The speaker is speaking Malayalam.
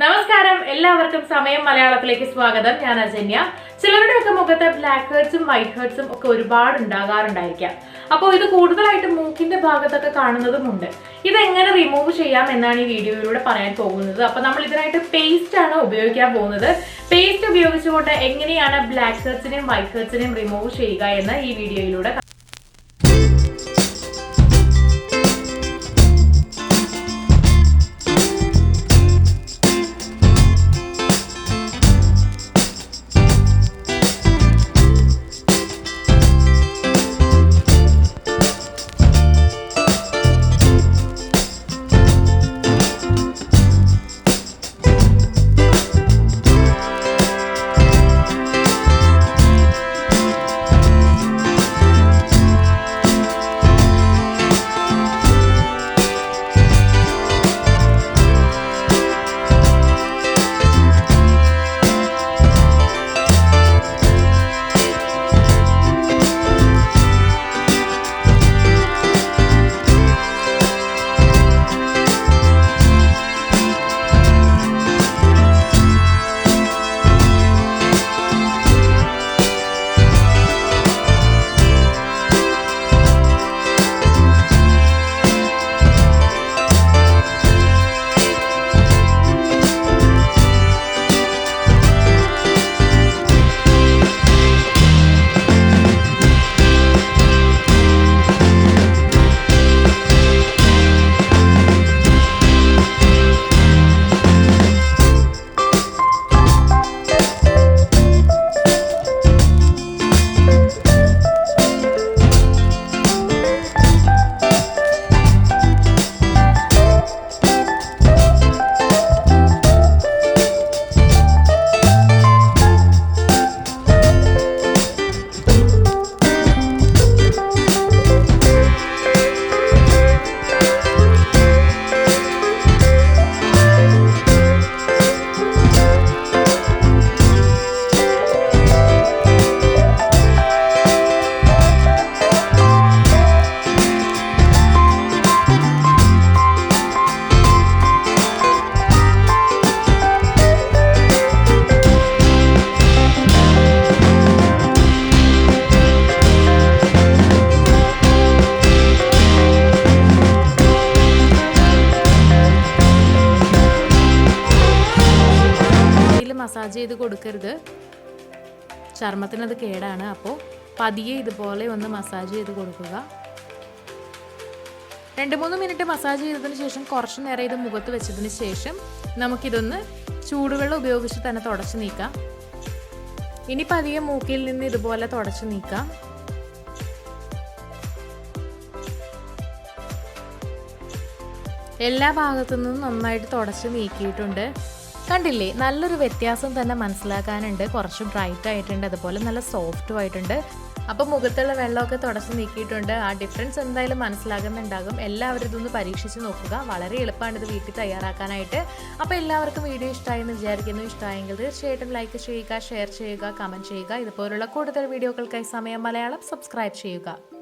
നമസ്കാരം, എല്ലാവർക്കും സമയം മലയാളത്തിലേക്ക് സ്വാഗതം. ഞാൻ അജന്യ. ചിലരുടെയൊക്കെ മുഖത്ത് ബ്ലാക്ക് ഹെഡ്സും വൈറ്റ് ഹെഡ്സും ഒക്കെ ഒരുപാട് ഉണ്ടാകാറുണ്ടായിരിക്കാം. അപ്പോൾ ഇത് കൂടുതലായിട്ട് മൂക്കിന്റെ ഭാഗത്തൊക്കെ കാണുന്നതുമുണ്ട്. ഇതെങ്ങനെ റിമൂവ് ചെയ്യാം എന്നാണ് ഈ വീഡിയോയിലൂടെ പറയാൻ പോകുന്നത്. അപ്പോൾ നമ്മൾ ഇതിനായിട്ട് പേസ്റ്റ് ആണ് ഉപയോഗിക്കാൻ പോകുന്നത്. പേസ്റ്റ് ഉപയോഗിച്ചുകൊണ്ട് എങ്ങനെയാണ് ബ്ലാക്ക് ഹെഡ്സിനെയും വൈറ്റ് ഹെഡ്സിനെയും റിമൂവ് ചെയ്യുക എന്ന് ഈ വീഡിയോയിലൂടെ മസാജ് ചെയ്ത് കൊടുക്കരുത്. ചർമ്മത്തിനത് കേടാണ്. അപ്പോൾ പതിയെ ഇതുപോലെ ഒന്ന് മസാജ് ചെയ്ത് കൊടുക്കുക. 2-3 മിനിറ്റ് മസാജ് ചെയ്തതിന് ശേഷം കുറച്ച് നേരം ഇത് മുഖത്ത് വെച്ചതിന് ശേഷം നമുക്കിതൊന്ന് ചൂടുവെള്ളം ഉപയോഗിച്ച് തന്നെ തുടച്ച് നീക്കാം. ഇനി പതിയെ മൂക്കിൽ നിന്ന് ഇതുപോലെ തുടച്ച് നീക്കാം. എല്ലാ ഭാഗത്തു നിന്നും നന്നായിട്ട് തുടച്ച് നീക്കിയിട്ടുണ്ട്. കണ്ടില്ലേ, നല്ലൊരു വ്യത്യാസം തന്നെ മനസ്സിലാക്കാനുണ്ട്. കുറച്ച് ബ്രൈറ്റ് ആയിട്ടുണ്ട്, അതുപോലെ നല്ല സോഫ്റ്റും ആയിട്ടുണ്ട്. അപ്പോൾ മുഖത്തുള്ള വെള്ളമൊക്കെ തുടച്ച് നീക്കിയിട്ടുണ്ട്. ആ ഡിഫറൻസ് എന്തായാലും മനസ്സിലാകുന്നുണ്ടാകും. എല്ലാവരും ഇതൊന്ന് പരീക്ഷിച്ച് നോക്കുക. വളരെ എളുപ്പമാണ് ഇത് വീട്ടിൽ തയ്യാറാക്കാനായിട്ട്. അപ്പോൾ എല്ലാവർക്കും വീഡിയോ ഇഷ്ടമായി എന്ന് വിചാരിക്കുന്നു. ഇഷ്ടമായെങ്കിൽ തീർച്ചയായിട്ടും ലൈക്ക് ചെയ്യുക, ഷെയർ ചെയ്യുക, കമൻറ്റ് ചെയ്യുക. ഇതുപോലുള്ള കൂടുതൽ വീഡിയോകൾക്കായി സമയം മലയാളം സബ്സ്ക്രൈബ് ചെയ്യുക.